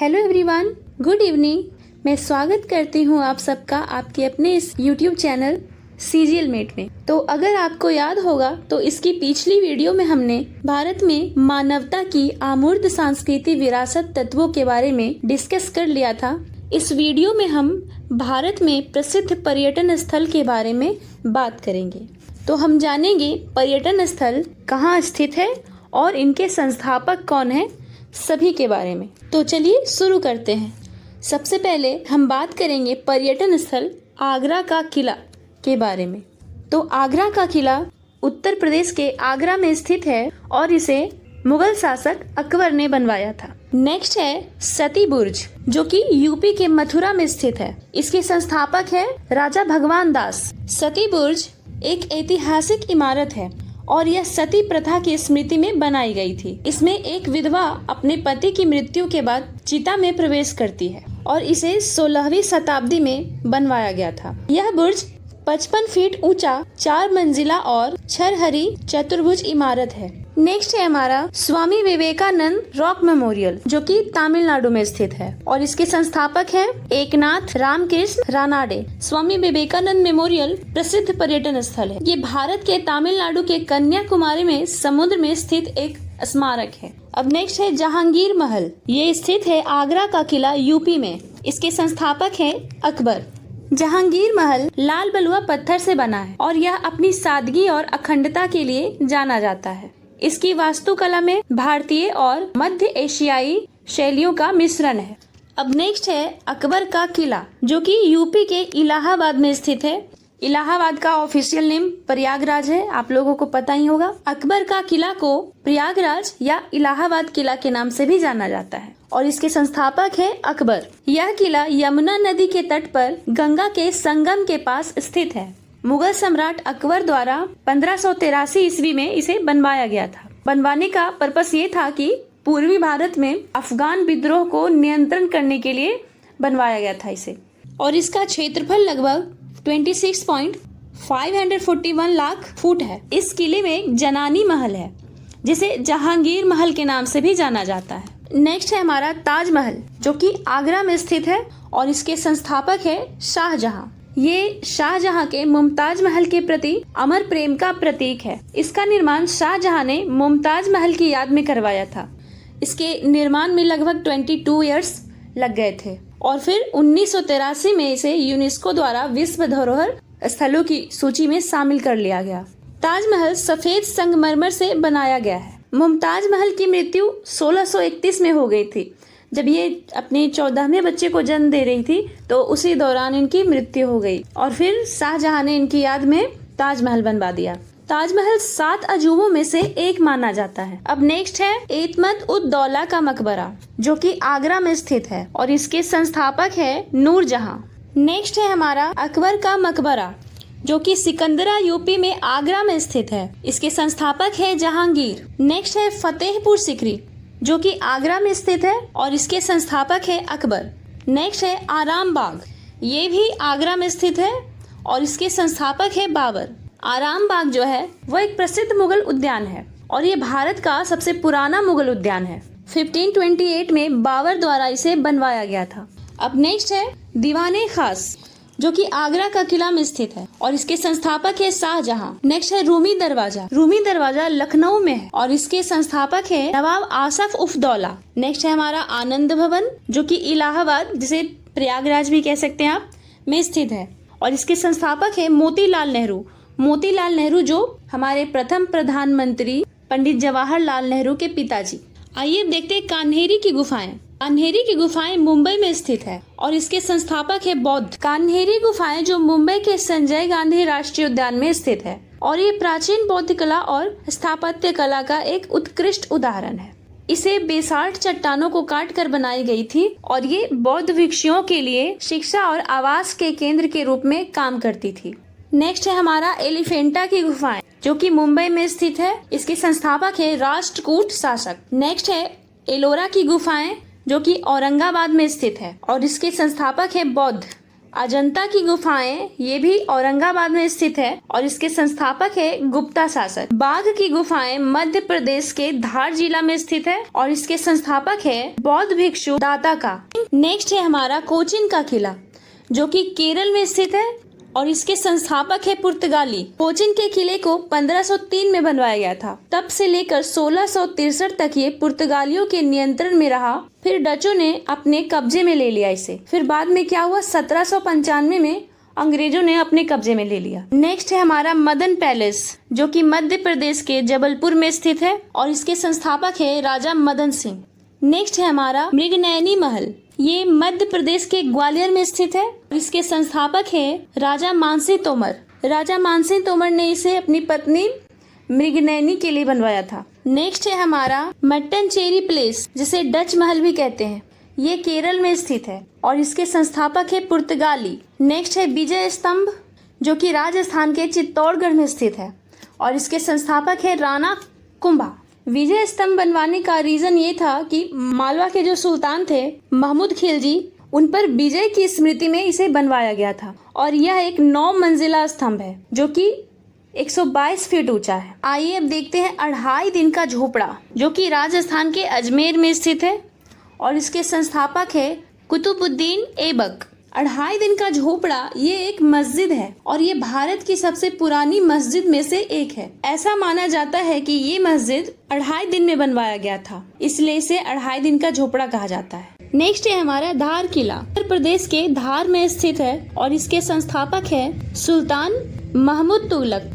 Hello everyone, good evening. मैं स्वागत करती हूँ आप सबका आपके अपने इस यूट्यूब चैनल सीजीएल मेट में। तो अगर आपको याद होगा तो इसकी पिछली वीडियो में हमने भारत में मानवता की अमूर्त सांस्कृतिक विरासत तत्वों के बारे में डिस्कस कर लिया था। इस वीडियो में हम भारत में प्रसिद्ध पर्यटन स्थल के बारे में बात करेंगे। तो हम जानेंगे पर्यटन स्थल कहाँ स्थित है और इनके संस्थापक कौन है, सभी के बारे में। तो चलिए शुरू करते हैं। सबसे पहले हम बात करेंगे पर्यटन स्थल आगरा का किला के बारे में। तो आगरा का किला उत्तर प्रदेश के आगरा में स्थित है और इसे मुगल शासक अकबर ने बनवाया था। नेक्स्ट है सती बुर्ज, जो कि यूपी के मथुरा में स्थित है। इसके संस्थापक है राजा भगवान दास। सती बुर्ज एक ऐतिहासिक इमारत है और यह सती प्रथा की स्मृति में बनाई गई थी। इसमें एक विधवा अपने पति की मृत्यु के बाद चिता में प्रवेश करती है और इसे 16वीं शताब्दी में बनवाया गया था। यह बुर्ज 55 फीट ऊंचा, 4 मंजिला और छरहरी चतुर्भुज इमारत है। नेक्स्ट है हमारा स्वामी विवेकानंद रॉक मेमोरियल, जो कि तमिलनाडु में स्थित है और इसके संस्थापक हैं एकनाथ रामकृष्ण रानाडे। स्वामी विवेकानंद मेमोरियल प्रसिद्ध पर्यटन स्थल है। ये भारत के तमिलनाडु के कन्याकुमारी में समुद्र में स्थित एक स्मारक है। अब नेक्स्ट है जहांगीर महल। ये स्थित है आगरा का किला यूपी में। इसके संस्थापक है अकबर। जहांगीर महल लाल बलुआ पत्थर से बना है और यह अपनी सादगी और अखंडता के लिए जाना जाता है। इसकी वास्तुकला में भारतीय और मध्य एशियाई शैलियों का मिश्रण है। अब नेक्स्ट है अकबर का किला, जो कि यूपी के इलाहाबाद में स्थित है। इलाहाबाद का ऑफिशियल नेम प्रयागराज है, आप लोगों को पता ही होगा। अकबर का किला को प्रयागराज या इलाहाबाद किला के नाम से भी जाना जाता है और इसके संस्थापक है अकबर। यह किला यमुना नदी के तट पर गंगा के संगम के पास स्थित है। मुगल सम्राट अकबर द्वारा 1583 ईस्वी में इसे बनवाया गया था। बनवाने का पर्पस ये था कि पूर्वी भारत में अफगान विद्रोह को नियंत्रण करने के लिए बनवाया गया था इसे। और इसका क्षेत्रफल लगभग 26.541 लाख फुट है। इस किले में एक जनानी महल है जिसे जहांगीर महल के नाम से भी जाना जाता है। नेक्स्ट है हमारा ताजमहल, जो कि आगरा में स्थित है और इसके संस्थापक है शाहजहां। ये शाहजहां के मुमताज महल के प्रति अमर प्रेम का प्रतीक है। इसका निर्माण शाहजहां ने मुमताज महल की याद में करवाया था। इसके निर्माण में लगभग 22 इयर्स लग गए थे और फिर 1983 में इसे यूनेस्को द्वारा विश्व धरोहर स्थलों की सूची में शामिल कर लिया गया। ताजमहल सफेद संगमरमर से बनाया गया है। मुमताज महल की मृत्यु 1631 में हो गई थी। जब ये अपने 14वें बच्चे को जन्म दे रही थी तो उसी दौरान इनकी मृत्यु हो गई और फिर शाहजहां ने इनकी याद में ताजमहल बनवा दिया। ताजमहल 7 अजूबों में से एक माना जाता है। अब नेक्स्ट है एतमद उद दौला का मकबरा, जो कि आगरा में स्थित है और इसके संस्थापक है नूरजहां। नेक्स्ट है हमारा अकबर का मकबरा, जो कि सिकंदरा यूपी में आगरा में स्थित है। इसके संस्थापक है जहांगीर। नेक्स्ट है फतेहपुर सिकरी, जो कि आगरा में स्थित है और इसके संस्थापक है अकबर। नेक्स्ट है आराम बाग, ये भी आगरा में स्थित है और इसके संस्थापक है बाबर। आराम बाग जो है वो एक प्रसिद्ध मुगल उद्यान है और ये भारत का सबसे पुराना मुगल उद्यान है। 1528 में बाबर द्वारा इसे बनवाया गया था। अब नेक्स्ट है दीवाने खास, जो कि आगरा का किला में स्थित है और इसके संस्थापक है शाहजहां। नेक्स्ट है रूमी दरवाजा। रूमी दरवाजा लखनऊ में है और इसके संस्थापक है नवाब आसफ उफ दौला। नेक्स्ट है हमारा आनंद भवन, जो कि इलाहाबाद, जिसे प्रयागराज भी कह सकते हैं आप, में स्थित है और इसके संस्थापक है मोतीलाल नेहरू। मोतीलाल नेहरू जो हमारे प्रथम प्रधानमंत्री पंडित जवाहरलाल नेहरू के पिताजी। आइए अब देखते हैं कान्हेरी की गुफाएं। कान्हेरी की गुफाएं मुंबई में स्थित है और इसके संस्थापक है बौद्ध। कान्हेरी गुफाएं जो मुंबई के संजय गांधी राष्ट्रीय उद्यान में स्थित है और ये प्राचीन बौद्ध कला और स्थापत्य कला का एक उत्कृष्ट उदाहरण है। इसे बेसाल्ट चट्टानों को काट कर बनाई गई थी और ये बौद्ध भिक्षुओं के लिए शिक्षा और आवास के केंद्र के रूप में काम करती थी। नेक्स्ट है हमारा एलिफेंटा की गुफाएं, जो कि मुंबई में स्थित है। इसके संस्थापक है राष्ट्रकूट शासक। नेक्स्ट है एलोरा की गुफाएं, जो कि औरंगाबाद में स्थित है और इसके संस्थापक है बौद्ध। अजंता की गुफाएं ये भी औरंगाबाद में स्थित है और इसके संस्थापक है गुप्ता शासक। बाघ की गुफाएं मध्य प्रदेश के धार जिला में स्थित है और इसके संस्थापक है बौद्ध भिक्षु दाता का। नेक्स्ट है हमारा कोचिन का किला जो कि केरल में स्थित है और इसके संस्थापक है पुर्तगाली। कोचिन के किले को 1503 में बनवाया गया था। तब से लेकर 1663 तक ये पुर्तगालियों के नियंत्रण में रहा। फिर डचों ने अपने कब्जे में ले लिया इसे। फिर बाद में क्या हुआ, 1795 में अंग्रेजों ने अपने कब्जे में ले लिया। नेक्स्ट है हमारा मदन पैलेस जो कि मध्य प्रदेश के जबलपुर में स्थित है और इसके संस्थापक है राजा मदन सिंह। नेक्स्ट है हमारा मृगनयनी महल, ये मध्य प्रदेश के ग्वालियर में स्थित है। इसके संस्थापक है राजा मानसिंह तोमर। राजा मानसिंह तोमर ने इसे अपनी पत्नी मृगनयनी के लिए बनवाया था। नेक्स्ट है हमारा मट्टनचेरी प्लेस जिसे डच महल भी कहते हैं, ये केरल में स्थित है और इसके संस्थापक है पुर्तगाली। नेक्स्ट है विजय स्तंभ जो कि राजस्थान के चित्तौड़गढ़ में स्थित है और इसके संस्थापक है राणा कुंभा। विजय स्तंभ बनवाने का रीजन ये था कि मालवा के जो सुल्तान थे महमूद खिलजी, उन पर विजय की स्मृति में इसे बनवाया गया था और यह एक 9 मंजिला स्तंभ है जो कि 122 फीट ऊंचा है। आइए अब देखते हैं 2.5 दिन का झोपड़ा जो कि राजस्थान के अजमेर में स्थित है और इसके संस्थापक है कुतुबुद्दीन ऐबक। 2.5 दिन का झोपड़ा ये एक मस्जिद है और ये भारत की सबसे पुरानी मस्जिद में से एक है। ऐसा माना जाता है कि ये मस्जिद 2.5 दिन में बनवाया गया था, इसलिए इसे 2.5 दिन का झोपड़ा कहा जाता है। नेक्स्ट है हमारा धार किला, उत्तर प्रदेश के धार में स्थित है और इसके संस्थापक है सुल्तान महमूद तुगलक।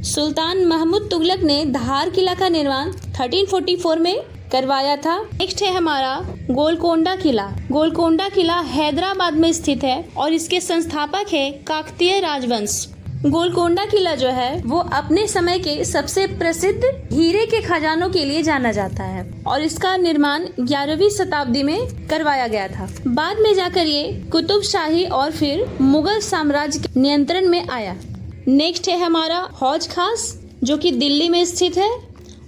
सुल्तान महमूद तुगलक ने धार किला का निर्माण 1344 में करवाया था। नेक्स्ट है हमारा गोलकोंडा किला। गोलकोंडा किला हैदराबाद में स्थित है और इसके संस्थापक है काकतीय राजवंश। गोलकोंडा किला जो है वो अपने समय के सबसे प्रसिद्ध हीरे के खजानों के लिए जाना जाता है और इसका निर्माण 11वीं शताब्दी में करवाया गया था। बाद में जाकर ये कुतुब शाही और फिर मुगल साम्राज्य के नियंत्रण में आया। नेक्स्ट है हमारा हौज खास जो कि दिल्ली में स्थित है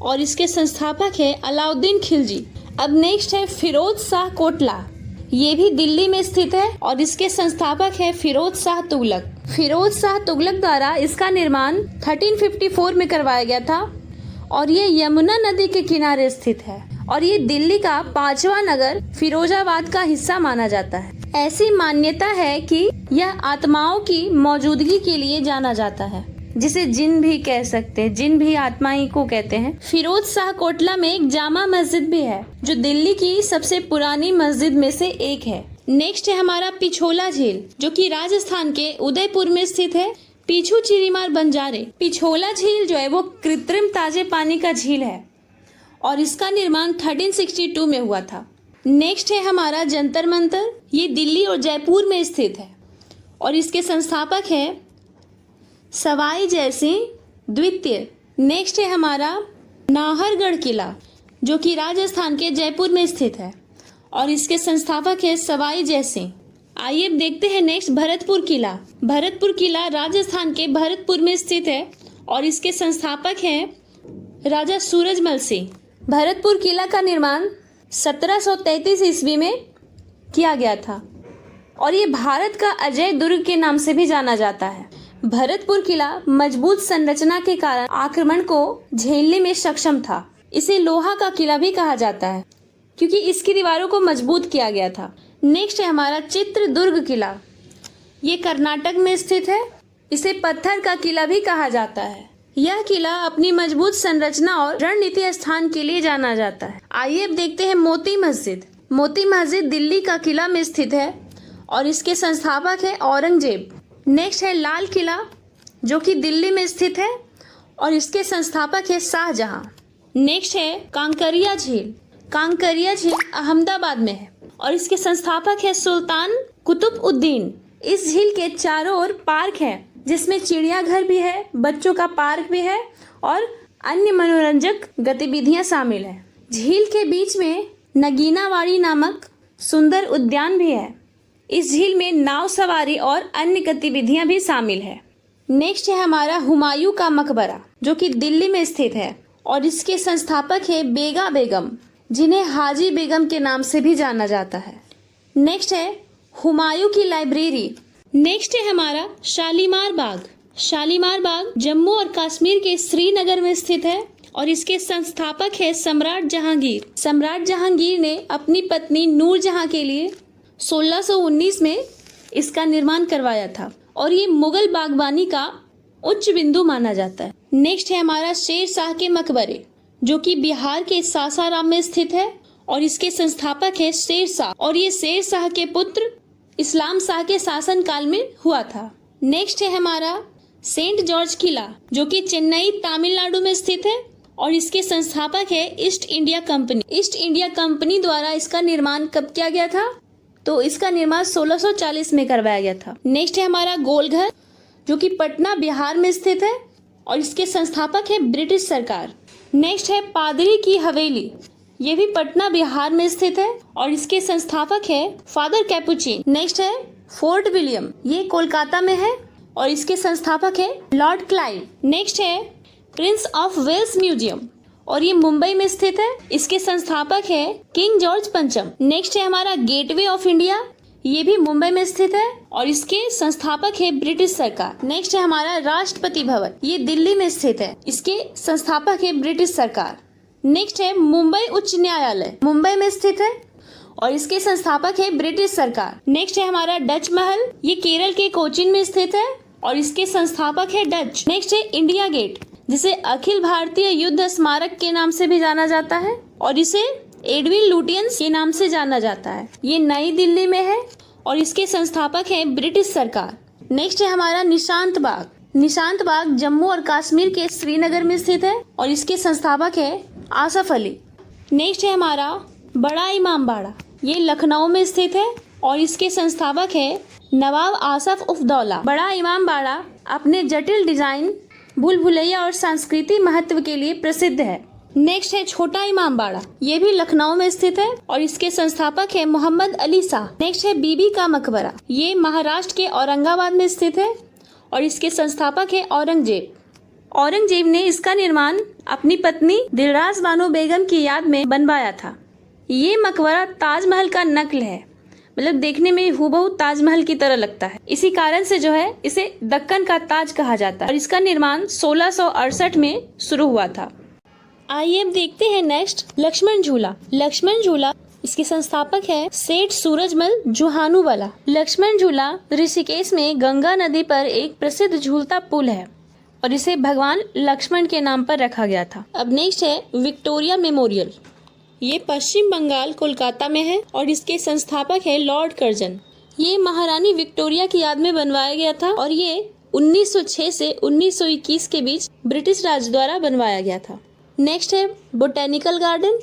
और इसके संस्थापक है अलाउद्दीन खिलजी। अब नेक्स्ट है फिरोज शाह कोटला, ये भी दिल्ली में स्थित है और इसके संस्थापक है फिरोज शाह तुगलक। फिरोज शाह तुगलक द्वारा इसका निर्माण 1354 में करवाया गया था और ये यमुना नदी के किनारे स्थित है और ये दिल्ली का 5वां नगर फिरोजाबाद का हिस्सा माना जाता है। ऐसी मान्यता है कि यह आत्माओं की मौजूदगी के लिए जाना जाता है, जिसे जिन भी कह सकते हैं, जिन भी आत्माएं को कहते हैं। फिरोज शाह कोटला में एक जामा मस्जिद भी है जो दिल्ली की सबसे पुरानी मस्जिद में से एक है। नेक्स्ट है हमारा पिछोला झील जो कि राजस्थान के उदयपुर में स्थित है। पीछू चिरीमार बंजारे, पिछोला झील जो है वो कृत्रिम ताजे पानी का झील है और इसका निर्माण 1362 में हुआ था। नेक्स्ट है हमारा जंतर मंतर, ये दिल्ली और जयपुर में स्थित है और इसके संस्थापक है सवाई जयसिंह द्वितीय। नेक्स्ट है हमारा नाहरगढ़ किला जो कि राजस्थान के जयपुर में स्थित है और इसके संस्थापक है सवाई जयसिंह। आइए अब देखते हैं नेक्स्ट भरतपुर किला। भरतपुर किला राजस्थान के भरतपुर में स्थित है और इसके संस्थापक हैं राजा सूरजमल सिंह। भरतपुर किला का निर्माण 1733 ईस्वी में किया गया था और ये भारत का अजय दुर्ग के नाम से भी जाना जाता है। भरतपुर किला मजबूत संरचना के कारण आक्रमण को झेलने में सक्षम था। इसे लोहा का किला भी कहा जाता है क्योंकि इसकी दीवारों को मजबूत किया गया था। नेक्स्ट है हमारा चित्रदुर्ग किला, ये कर्नाटक में स्थित है। इसे पत्थर का किला भी कहा जाता है। यह किला अपनी मजबूत संरचना और रणनीति स्थान के लिए जाना जाता है। आइए अब देखते हैं मोती मस्जिद। मोती मस्जिद दिल्ली का किला में स्थित है और इसके संस्थापक है औरंगजेब। नेक्स्ट है लाल किला जो कि दिल्ली में स्थित है और इसके संस्थापक है शाहजहां। नेक्स्ट है कांकरिया झील। कांकरिया झील अहमदाबाद में है और इसके संस्थापक है सुल्तान कुतुबउद्दीन। इस झील के चारों ओर पार्क है जिसमें चिड़ियाघर भी है, बच्चों का पार्क भी है और अन्य मनोरंजक गतिविधियां शामिल है। झील के बीच में नगीनावाड़ी नामक सुंदर उद्यान भी है। इस झील में नाव सवारी और अन्य गतिविधियां भी शामिल है। नेक्स्ट है हमारा हुमायूं का मकबरा जो कि दिल्ली में स्थित है और इसके संस्थापक है बेगा बेगम, जिन्हें हाजी बेगम के नाम से भी जाना जाता है। नेक्स्ट है हुमायूं की लाइब्रेरी नेक्स्ट है हमारा शालीमार बाग। शालीमार बाग जम्मू और कश्मीर के श्रीनगर में स्थित है और इसके संस्थापक है सम्राट जहांगीर। सम्राट जहांगीर ने अपनी पत्नी नूरजहां के लिए 1619 में इसका निर्माण करवाया था और ये मुगल बागबानी का उच्च बिंदु माना जाता है। नेक्स्ट है हमारा शेर शाह के मकबरे, जो कि बिहार के सासाराम में स्थित है और इसके संस्थापक है शेर शाह और ये शेर शाह के पुत्र इस्लाम शाह के शासन काल में हुआ था। नेक्स्ट है हमारा सेंट जॉर्ज किला, जो कि चेन्नई तमिलनाडु में स्थित है और इसके संस्थापक है east India company. East India company द्वारा इसका निर्माण कब किया गया था? तो इसका निर्माण 1640 में करवाया गया था। नेक्स्ट है हमारा गोलघर, जो कि पटना बिहार में स्थित है और इसके संस्थापक है ब्रिटिश सरकार। नेक्स्ट है पादरी की हवेली, ये भी पटना बिहार में स्थित है और इसके संस्थापक है फादर कैपुचिन। नेक्स्ट है फोर्ट विलियम, ये कोलकाता में है और इसके संस्थापक है लॉर्ड क्लाइव। नेक्स्ट है प्रिंस ऑफ वेल्स म्यूजियम और ये मुंबई में स्थित है, इसके संस्थापक है किंग जॉर्ज पंचम। नेक्स्ट है हमारा गेटवे ऑफ इंडिया, ये भी मुंबई में स्थित है और इसके संस्थापक है ब्रिटिश सरकार। नेक्स्ट है हमारा राष्ट्रपति भवन, ये दिल्ली में स्थित है, इसके संस्थापक है ब्रिटिश सरकार। नेक्स्ट है मुंबई उच्च न्यायालय, मुंबई में स्थित है और इसके संस्थापक है ब्रिटिश सरकार। नेक्स्ट है हमारा डच महल, ये केरल के कोचीन में स्थित है और इसके संस्थापक है डच। नेक्स्ट है इंडिया गेट, जिसे अखिल भारतीय युद्ध स्मारक के नाम से भी जाना जाता है और इसे एडविन लुटियंस के नाम से जाना जाता है। ये नई दिल्ली में है और इसके संस्थापक है ब्रिटिश सरकार। नेक्स्ट है हमारा निशांत बाग। निशांत बाग जम्मू और कश्मीर के श्रीनगर में स्थित है और इसके संस्थापक है आसफ अली। नेक्स्ट है हमारा बड़ा इमाम बाड़ा, ये लखनऊ में स्थित है और इसके संस्थापक है नवाब आसफ उफ-दौला। बड़ा इमाम बाड़ा अपने जटिल डिजाइन, भूल भुलैया और सांस्कृतिक महत्व के लिए प्रसिद्ध है। नेक्स्ट है छोटा इमाम बाड़ा, ये भी लखनऊ में स्थित है और इसके संस्थापक है मोहम्मद अली शाह। नेक्स्ट है बीबी का मकबरा, ये महाराष्ट्र के औरंगाबाद में स्थित है और इसके संस्थापक है औरंगजेब। औरंगजेब ने इसका निर्माण अपनी पत्नी दिलरास बानो बेगम की याद में बनवाया था। ये मकबरा ताजमहल का नकल है, मतलब देखने में हूबहू ताजमहल की तरह लगता है। इसी कारण से जो है इसे दक्कन का ताज कहा जाता है और इसका निर्माण 1668 में शुरू हुआ था। आइए अब देखते हैं नेक्स्ट लक्ष्मण झूला। लक्ष्मण झूला, इसके संस्थापक है सेठ सूरजमल जुहानूवाला। लक्ष्मण झूला ऋषिकेश में गंगा नदी पर एक प्रसिद्ध झूलता पुल है और इसे भगवान लक्ष्मण के नाम पर रखा गया था। अब नेक्स्ट है विक्टोरिया मेमोरियल, ये पश्चिम बंगाल कोलकाता में है और इसके संस्थापक है लॉर्ड कर्जन। ये महारानी विक्टोरिया की याद में बनवाया गया था और ये 1906 से 1921 के बीच ब्रिटिश राज द्वारा बनवाया गया था। नेक्स्ट है बोटेनिकल गार्डन,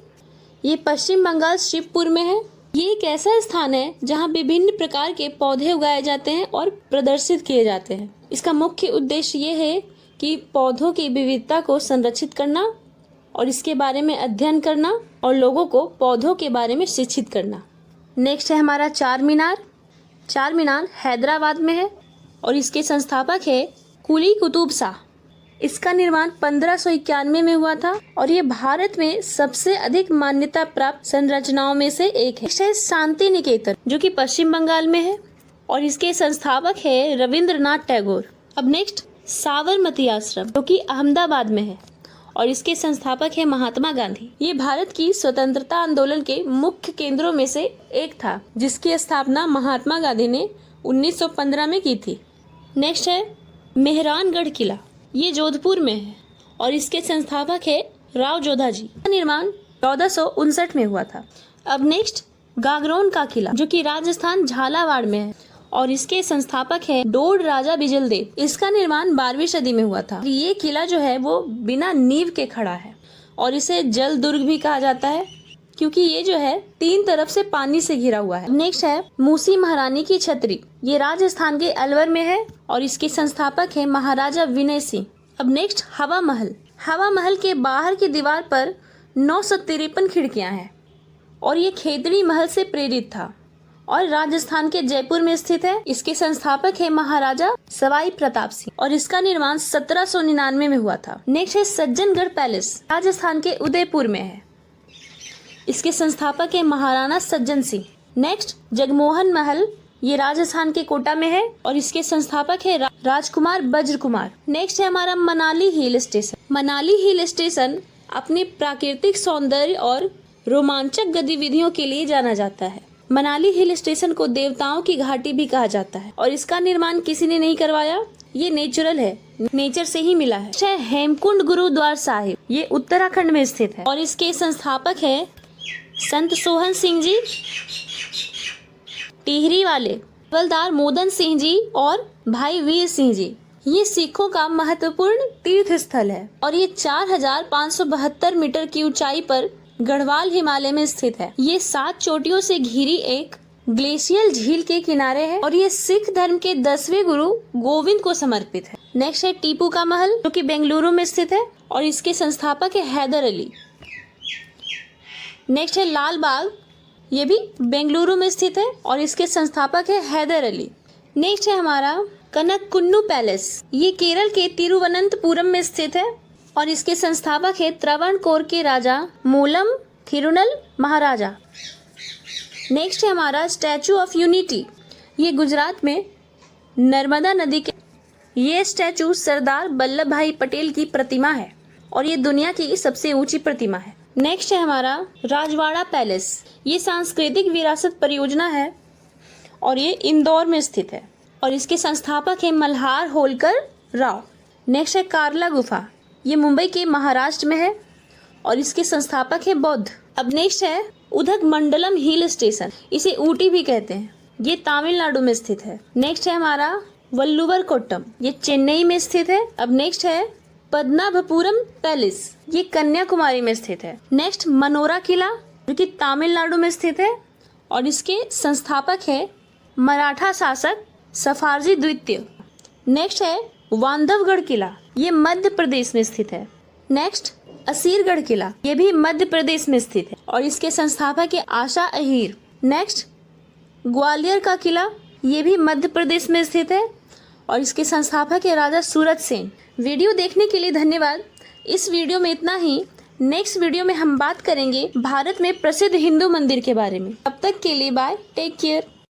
ये पश्चिम बंगाल शिवपुर में है। ये एक ऐसा स्थान है जहाँ विभिन्न प्रकार के पौधे उगाए जाते हैं और प्रदर्शित किए जाते हैं। इसका मुख्य उद्देश्य ये है कि पौधों की विविधता को संरक्षित करना और इसके बारे में अध्ययन करना और लोगों को पौधों के बारे में शिक्षित करना। नेक्स्ट है हमारा चार मीनार। चार मीनार हैदराबाद में है और इसके संस्थापक है कुली कुतुब शाह। इसका निर्माण 1591 में हुआ था और ये भारत में सबसे अधिक मान्यता प्राप्त संरचनाओं में से एक है। नेक्स्ट है शांति निकेतन, जो कि पश्चिम बंगाल में है और इसके संस्थापक है रविंद्रनाथ टैगोर। अब नेक्स्ट साबरमती आश्रम, जो कि अहमदाबाद में है और इसके संस्थापक है महात्मा गांधी। ये भारत की स्वतंत्रता आंदोलन के मुख्य केंद्रों में से एक था, जिसकी स्थापना महात्मा गांधी ने 1915 में की थी। नेक्स्ट है मेहरानगढ़ किला, ये जोधपुर में है और इसके संस्थापक है राव जोधाजी। निर्माण 1459 में हुआ था। अब नेक्स्ट गागरोन का किला, जो कि राजस्थान झालावाड़ में है और इसके संस्थापक है डोड राजा बिजलदेव। इसका निर्माण 12वीं सदी में हुआ था। ये किला जो है वो बिना नींव के खड़ा है और इसे जल दुर्ग भी कहा जाता है, क्योंकि ये जो है 3 तरफ से पानी से घिरा हुआ है। नेक्स्ट है मूसी महारानी की छतरी, ये राजस्थान के अलवर में है और इसके संस्थापक है महाराजा विनय सिंह। अब नेक्स्ट हवा महल। हवा महल के बाहर की दीवार पर 953 खिड़कियां हैं और ये खेतड़ी महल से प्रेरित था और राजस्थान के जयपुर में स्थित है। इसके संस्थापक है महाराजा सवाई प्रताप सिंह और इसका निर्माण 1799 में हुआ था। नेक्स्ट है सज्जनगढ़ पैलेस, राजस्थान के उदयपुर में है। इसके संस्थापक है महाराणा सज्जन सिंह। नेक्स्ट जगमोहन महल, ये राजस्थान के कोटा में है और इसके संस्थापक है राजकुमार बज्र कुमार। नेक्स्ट है हमारा Manali hill station. Manali hill station अपने प्राकृतिक सौंदर्य और रोमांचक गतिविधियों के लिए जाना जाता है। मनाली हिल स्टेशन को देवताओं की घाटी भी कहा जाता है और इसका निर्माण किसी ने नहीं करवाया, ये नेचुरल है, नेचर से ही मिला है। हेमकुंड गुरुद्वारा साहिब, ये उत्तराखंड में स्थित है और इसके संस्थापक है संत सोहन सिंह जी टिहरी वाले, हवलदार मोदन सिंह जी और भाई वीर सिंह जी। ये सिखों का महत्वपूर्ण तीर्थ स्थल है और ये 4572 मीटर की ऊंचाई पर गढ़वाल हिमालय में स्थित है। ये 7 चोटियों से घिरी एक ग्लेशियल झील के किनारे है और ये सिख धर्म के 10वें गुरु गोविंद को समर्पित है। नेक्स्ट है टीपू का महल, जो कि बेंगलुरु में स्थित है और इसके संस्थापक है हैदर अली। नेक्स्ट है लाल बाग, ये भी बेंगलुरु में स्थित है और इसके संस्थापक है हैदर अली। नेक्स्ट है हमारा कनककुन्नू पैलेस, ये केरल के तिरुवनंतपुरम में स्थित है और इसके संस्थापक है त्रावणकोर के राजा मूलम थिरुनल महाराजा। नेक्स्ट है हमारा स्टैचू ऑफ यूनिटी, ये गुजरात में नर्मदा नदी के, ये स्टैचू सरदार वल्लभ भाई पटेल की प्रतिमा है और ये दुनिया की सबसे ऊंची प्रतिमा है। नेक्स्ट है हमारा राजवाड़ा पैलेस, ये सांस्कृतिक विरासत परियोजना है और ये इंदौर में स्थित है और इसके संस्थापक है मल्हार होलकर राव। नेक्स्ट है कार्ला गुफा, ये मुंबई के महाराष्ट्र में है और इसके संस्थापक है बौद्ध। अब नेक्स्ट है उदगमंडलम हिल स्टेशन, इसे ऊटी भी कहते हैं, ये तमिलनाडु में स्थित है। नेक्स्ट है हमारा वल्लुवर कोट्टम, ये चेन्नई में स्थित है। अब नेक्स्ट है पद्मनाभपुरम पैलेस, ये कन्याकुमारी में स्थित है। नेक्स्ट मनोरा किला, जो कि तमिलनाडु में स्थित है और इसके संस्थापक है मराठा शासक सफारजी द्वितीय। नेक्स्ट है बांधवगढ़ किला, ये मध्य प्रदेश में स्थित है। नेक्स्ट असीरगढ़ किला, ये भी मध्य प्रदेश में स्थित है और इसके संस्थापक है आशा अहीर। नेक्स्ट ग्वालियर का किला, ये भी मध्य प्रदेश में स्थित है और इसके संस्थापक है राजा सूरज सेन। वीडियो देखने के लिए धन्यवाद। इस वीडियो में इतना ही। नेक्स्ट वीडियो में हम बात करेंगे भारत में प्रसिद्ध हिंदू मंदिर के बारे में। तब तक के लिए बाय, टेक केयर।